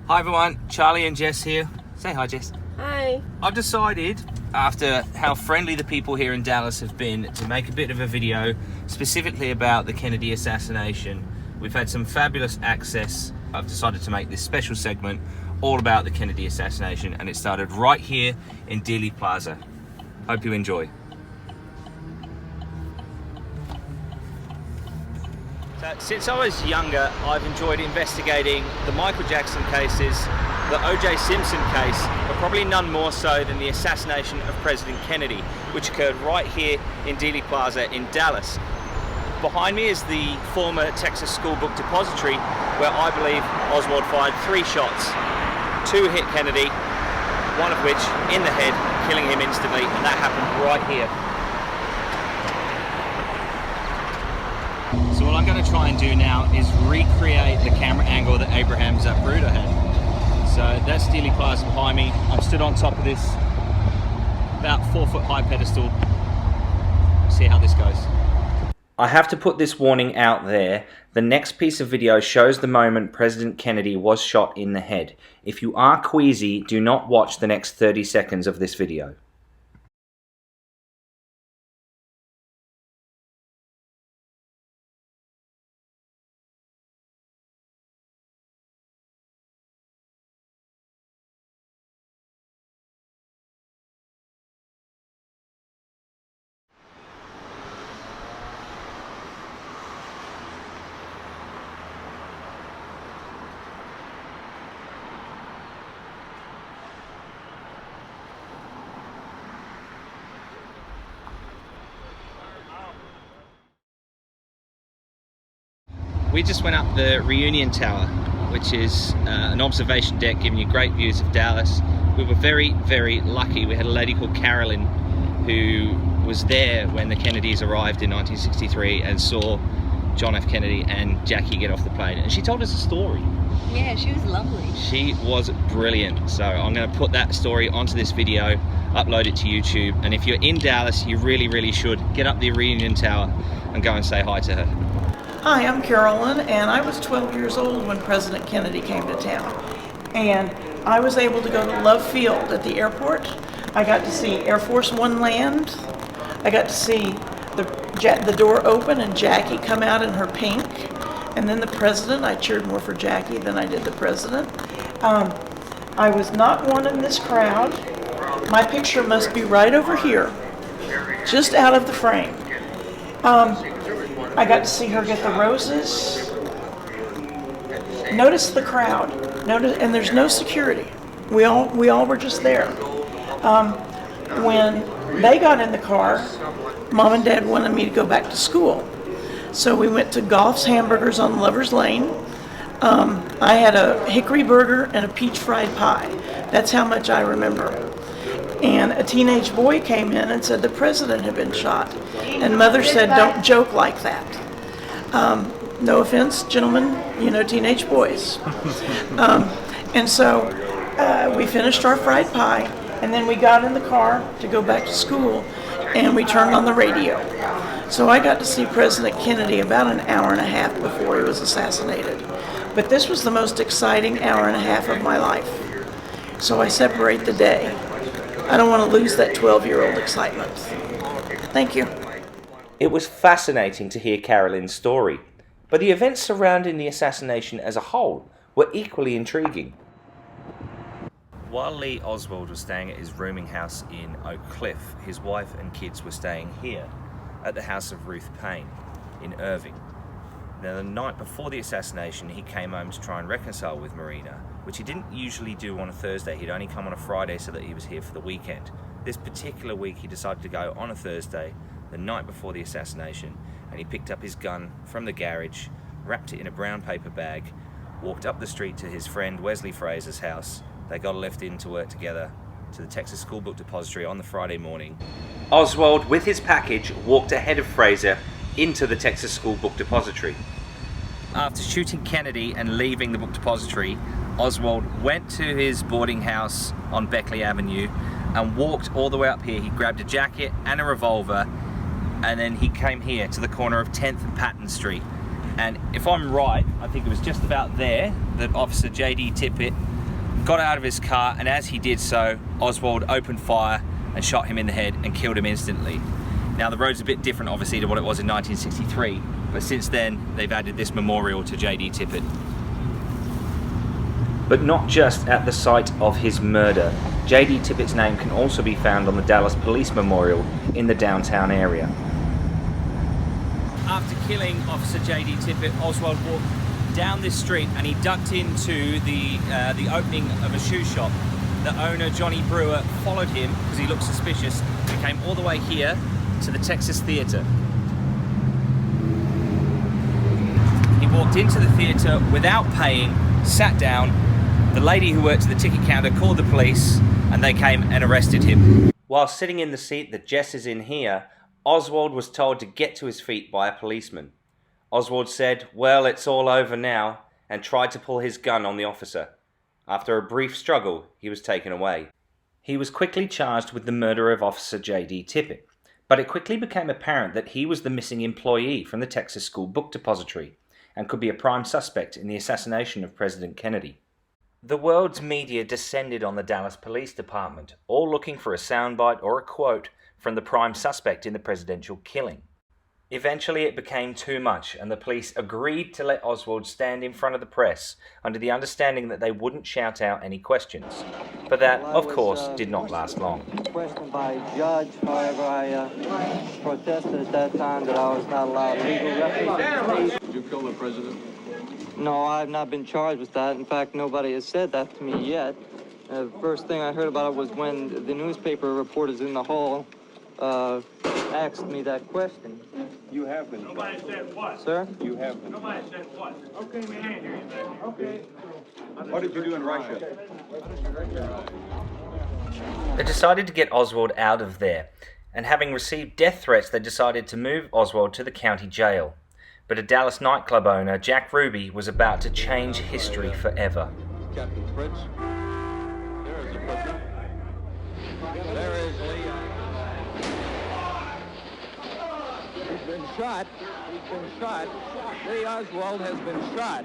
Hi everyone, Charlie and Jess here. Say hi, Jess. Hi. I've decided, after how friendly the people here in Dallas have been, to make a bit of a video specifically about the Kennedy assassination. We've had some fabulous access. I've decided to make this special segment all about the Kennedy assassination, and it started right here in Dealey Plaza. Hope you enjoy. Since I was younger, I've enjoyed investigating the Michael Jackson cases, the O.J. Simpson case, but probably none more so than the assassination of President Kennedy, which occurred right here in Dealey Plaza in Dallas. Behind me is the former Texas School Book Depository, where I believe Oswald fired 3 shots. 2 hit Kennedy, one of which in the head, killing him instantly, and that happened right here. So what I'm going to try and do now is recreate the camera angle that Abraham Zapruder had. So that's Dealey Plaza behind me. I'm stood on top of this about 4-foot high pedestal. See how this goes. I have to put this warning out there. The next piece of video shows the moment President Kennedy was shot in the head. If you are queasy, do not watch the next 30 seconds of this video. We just went up the Reunion Tower, which is an observation deck giving you great views of Dallas. We were very, very lucky. We had a lady called Carolyn who was there when the Kennedys arrived in 1963 and saw John F. Kennedy and Jackie get off the plane. And she told us a story. Yeah, she was lovely. She was brilliant. So I'm going to put that story onto this video, upload it to YouTube. And if you're in Dallas, you really, really should get up the Reunion Tower and go and say hi to her. Hi, I'm Carolyn, and I was 12 years old when President Kennedy came to town. And I was able to go to Love Field at the airport. I got to see Air Force One land. I got to see the door open and Jackie come out in her pink. And then the president, I cheered more for Jackie than I did the president. I was not one in this crowd. My picture must be right over here, just out of the frame. I got to see her get the roses. Notice the crowd. And there's no security. We all were just there. When they got in the car, Mom and Dad wanted me to go back to school. So we went to Golf's Hamburgers on Lover's Lane. I had a hickory burger and a peach fried pie. That's how much I remember. And a teenage boy came in and said the president had been shot. And Mother said, don't joke like that. No offense, gentlemen, you know teenage boys. And so we finished our fried pie, and then we got in the car to go back to school, and we turned on the radio. So I got to see President Kennedy about an hour and a half before he was assassinated. But this was the most exciting hour and a half of my life. So I separate the day. I don't want to lose that 12-year-old excitement. Thank you. It was fascinating to hear Carolyn's story, but the events surrounding the assassination as a whole were equally intriguing. While Lee Oswald was staying at his rooming house in Oak Cliff, his wife and kids were staying here at the house of Ruth Payne in Irving. Now, the night before the assassination, he came home to try and reconcile with Marina, which he didn't usually do on a Thursday. He'd only come on a Friday so that he was here for the weekend. This particular week, he decided to go on a Thursday, the night before the assassination, and he picked up his gun from the garage, wrapped it in a brown paper bag, walked up the street to his friend Wesley Fraser's house. They got left in to work together to the Texas School Book Depository on the Friday morning. Oswald, with his package, walked ahead of Fraser into the Texas School Book Depository. After shooting Kennedy and leaving the book depository, Oswald went to his boarding house on Beckley Avenue and walked all the way up here. He grabbed a jacket and a revolver, and then he came here to the corner of 10th and Patton Street. And if I'm right, I think it was just about there that Officer J.D. Tippett got out of his car, and as he did so, Oswald opened fire and shot him in the head and killed him instantly. Now the road's a bit different obviously to what it was in 1963, but since then they've added this memorial to J.D. Tippit. But not just at the site of his murder. J.D. Tippit's name can also be found on the Dallas Police Memorial in the downtown area. After killing Officer J.D. Tippit, Oswald walked down this street and he ducked into the opening of a shoe shop. The owner, Johnny Brewer, followed him because he looked suspicious. He came all the way here to the Texas Theater. He walked into the theater without paying, sat down. The lady who worked at the ticket counter called the police and they came and arrested him. While sitting in the seat that Jess is in here, Oswald was told to get to his feet by a policeman. Oswald said, "Well, it's all over now," and tried to pull his gun on the officer. After a brief struggle, he was taken away. He was quickly charged with the murder of Officer J.D. Tippit, but it quickly became apparent that he was the missing employee from the Texas School Book Depository and could be a prime suspect in the assassination of President Kennedy. The world's media descended on the Dallas Police Department, all looking for a soundbite or a quote from the prime suspect in the presidential killing. Eventually it became too much and the police agreed to let Oswald stand in front of the press under the understanding that they wouldn't shout out any questions. But that, of course, did not last long. Questioned by a judge, however, I protested at that time that I was not allowed legal representation. Did you kill the president? No, I've not been charged with that. In fact, nobody has said that to me yet. The first thing I heard about it was when the newspaper reporters in the hall asked me that question. You have been. Nobody said what? Sir? You have been. Nobody said what? Okay, we can't hear you. Okay. What did you do in Russia? They decided to get Oswald out of there, and having received death threats, they decided to move Oswald to the county jail. But a Dallas nightclub owner, Jack Ruby, was about to change history forever. Captain Fritz. There is the prisoner. There is Lee. He's been shot. He's been shot. Lee Oswald has been shot.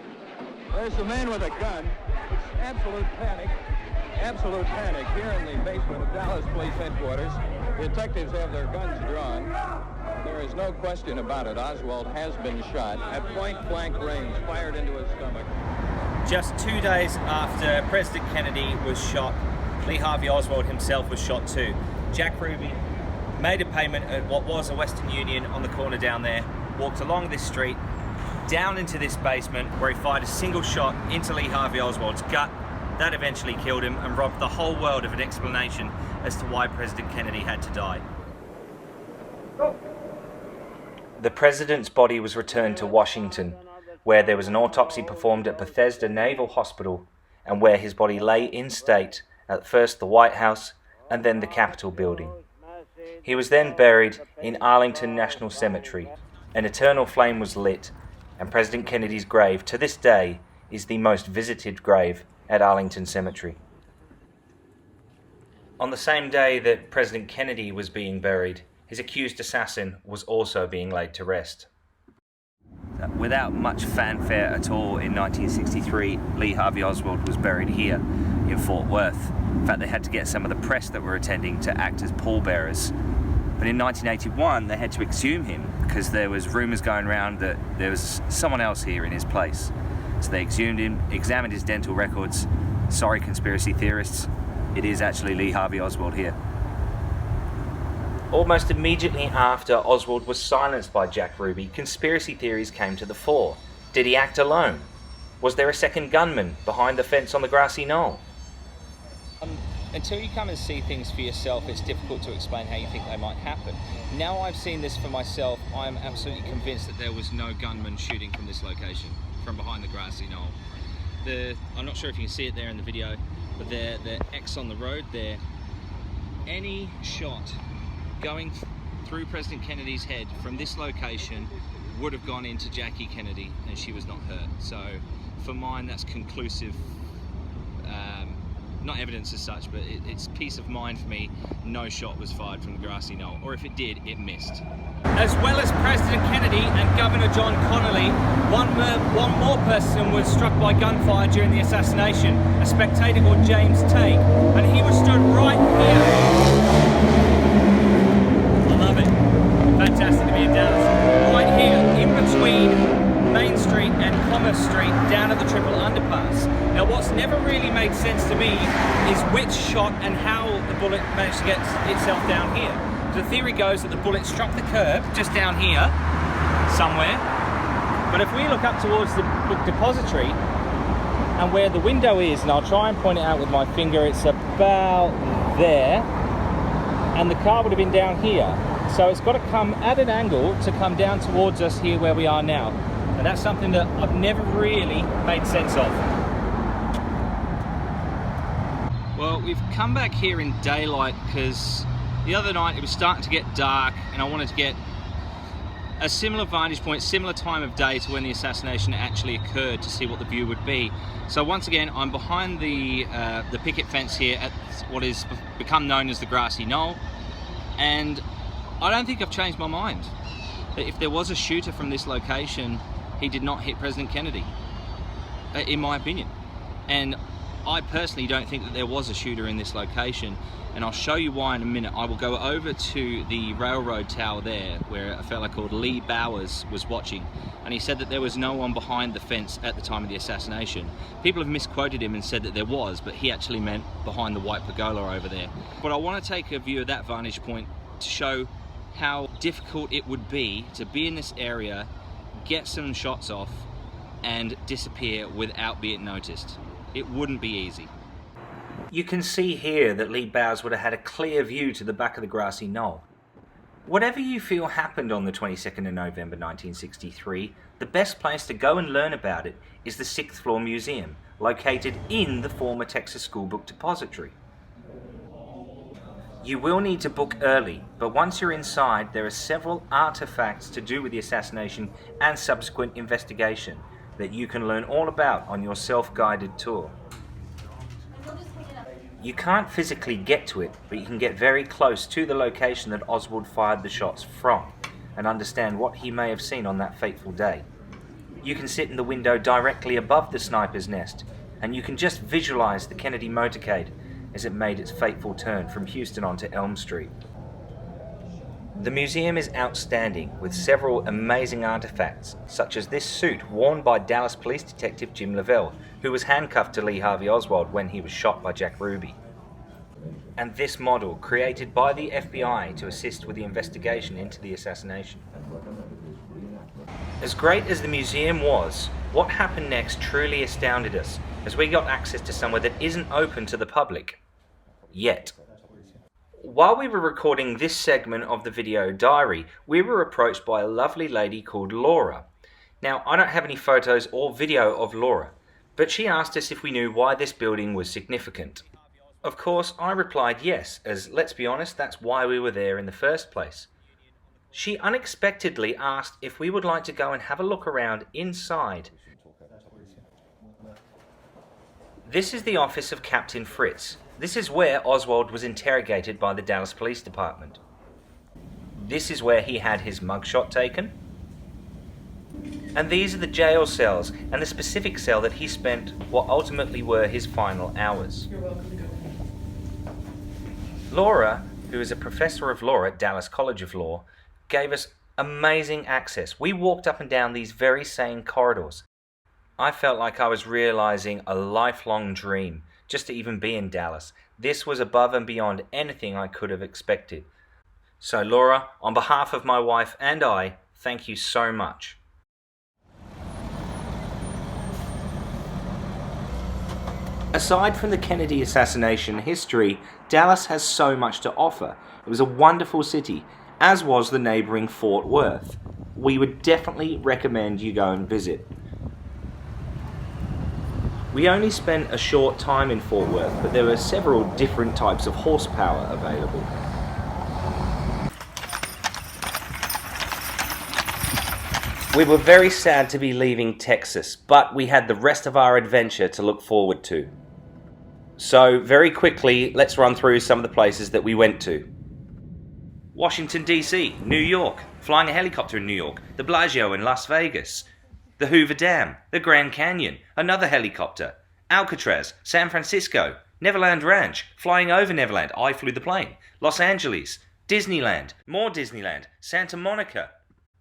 There's a man with a gun. It's absolute panic. Absolute panic here in the basement of Dallas Police Headquarters. Detectives have their guns drawn. There is no question about it. Oswald has been shot at point-blank range, fired into his stomach. Just 2 days after President Kennedy was shot, Lee Harvey Oswald himself was shot too. Jack Ruby made a payment at what was a Western Union on the corner down there, walked along this street, down into this basement where he fired a single shot into Lee Harvey Oswald's gut. That eventually killed him and robbed the whole world of an explanation as to why President Kennedy had to die. The president's body was returned to Washington, where there was an autopsy performed at Bethesda Naval Hospital, and where his body lay in state at first the White House and then the Capitol building. He was then buried in Arlington National Cemetery. An eternal flame was lit, and President Kennedy's grave to this day is the most visited grave at Arlington Cemetery. On the same day that President Kennedy was being buried, his accused assassin was also being laid to rest. Without much fanfare at all, in 1963, Lee Harvey Oswald was buried here in Fort Worth. In fact, they had to get some of the press that were attending to act as pallbearers. But in 1981, they had to exhume him because there was rumours going around that there was someone else here in his place. So they exhumed him, examined his dental records. Sorry, conspiracy theorists, it is actually Lee Harvey Oswald here. Almost immediately after Oswald was silenced by Jack Ruby, conspiracy theories came to the fore. Did he act alone? Was there a second gunman behind the fence on the grassy knoll? Until you come and see things for yourself, it's difficult to explain how you think they might happen. Now I've seen this for myself, I'm absolutely convinced that there was no gunman shooting from this location, from behind the grassy knoll. I'm not sure if you can see it there in the video, but the X on the road there, any shot going through President Kennedy's head from this location would have gone into Jackie Kennedy and she was not hurt. So for mine, that's conclusive, not evidence as such, but it's peace of mind for me. No shot was fired from the grassy knoll, or if it did, it missed. As well as President Kennedy and Governor John Connolly, one more person was struck by gunfire during the assassination, a spectator called James Tate, and he was stood right here. I love it. Fantastic to be in Dallas. Right here, in between Main Street and Commerce Street, down at the Triple Underpass. Now what's never really made sense to me is which shot and how the bullet managed to get itself down here. The theory goes that the bullet struck the curb just down here, somewhere. But if we look up towards the book depository and where the window is, and I'll try and point it out with my finger, it's about there, and the car would have been down here. So it's got to come at an angle to come down towards us here where we are now. And that's something that I've never really made sense of. Well, we've come back here in daylight because the other night it was starting to get dark and I wanted to get a similar vantage point, similar time of day to when the assassination actually occurred to see what the view would be. So once again, I'm behind the picket fence here at what is become known as the grassy knoll, and I don't think I've changed my mind. That if there was a shooter from this location, he did not hit President Kennedy, in my opinion. And I personally don't think that there was a shooter in this location, and I'll show you why in a minute. I will go over to the railroad tower there, where a fella called Lee Bowers was watching, and he said that there was no one behind the fence at the time of the assassination. People have misquoted him and said that there was, but he actually meant behind the white pergola over there. But I want to take a view of that vantage point to show how difficult it would be to be in this area, get some shots off, and disappear without being noticed. It wouldn't be easy. You can see here that Lee Bowers would have had a clear view to the back of the grassy knoll. Whatever you feel happened on the 22nd of November 1963, the best place to go and learn about it is the 6th floor museum, located in the former Texas School Book Depository. You will need to book early, but once you're inside, there are several artifacts to do with the assassination and subsequent investigation that you can learn all about on your self-guided tour. You can't physically get to it, but you can get very close to the location that Oswald fired the shots from and understand what he may have seen on that fateful day. You can sit in the window directly above the sniper's nest, and you can just visualize the Kennedy motorcade as it made its fateful turn from Houston onto Elm Street. The museum is outstanding, with several amazing artifacts, such as this suit worn by Dallas Police Detective Jim Lavelle, who was handcuffed to Lee Harvey Oswald when he was shot by Jack Ruby. And this model, created by the FBI to assist with the investigation into the assassination. As great as the museum was, what happened next truly astounded us, as we got access to somewhere that isn't open to the public. Yet. While we were recording this segment of the video diary, we were approached by a lovely lady called Laura. Now, I don't have any photos or video of Laura, but she asked us if we knew why this building was significant. Of course, I replied yes, as let's be honest, that's why we were there in the first place. She unexpectedly asked if we would like to go and have a look around inside. This is the office of Captain Fritz. This is where Oswald was interrogated by the Dallas Police Department. This is where he had his mugshot taken. And these are the jail cells and the specific cell that he spent what ultimately were his final hours. You're welcome to go. Laura, who is a professor of law at Dallas College of Law, gave us amazing access. We walked up and down these very same corridors. I felt like I was realizing a lifelong dream just to even be in Dallas. This was above and beyond anything I could have expected. So Laura, on behalf of my wife and I, thank you so much. Aside from the Kennedy assassination history, Dallas has so much to offer. It was a wonderful city, as was the neighbouring Fort Worth. We would definitely recommend you go and visit. We only spent a short time in Fort Worth, but there were several different types of horsepower available. We were very sad to be leaving Texas, but we had the rest of our adventure to look forward to. So very quickly, let's run through some of the places that we went to. Washington DC, New York, flying a helicopter in New York, the Bellagio in Las Vegas, the Hoover Dam, the Grand Canyon, another helicopter, Alcatraz, San Francisco, Neverland Ranch, flying over Neverland, I flew the plane, Los Angeles, Disneyland, more Disneyland, Santa Monica,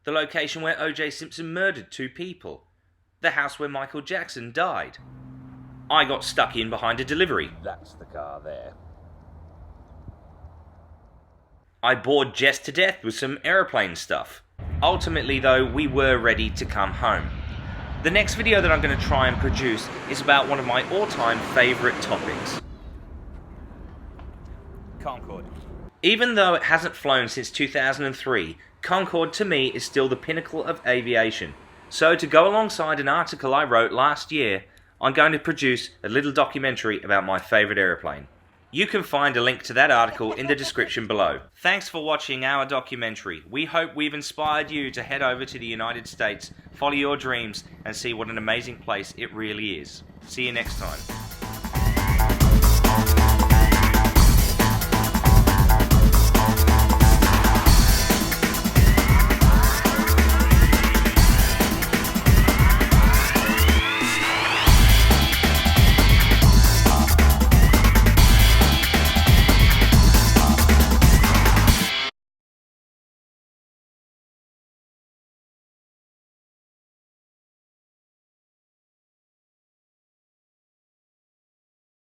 the location where O.J. Simpson murdered 2 people, the house where Michael Jackson died. I got stuck in behind a delivery. That's the car there. I bored Jess to death with some aeroplane stuff. Ultimately though, we were ready to come home. The next video that I'm going to try and produce is about one of my all-time favourite topics. Concorde. Even though it hasn't flown since 2003, Concorde to me is still the pinnacle of aviation. So to go alongside an article I wrote last year, I'm going to produce a little documentary about my favourite aeroplane. You can find a link to that article in the description below. Thanks for watching our documentary. We hope we've inspired you to head over to the United States, follow your dreams, and see what an amazing place it really is. See you next time.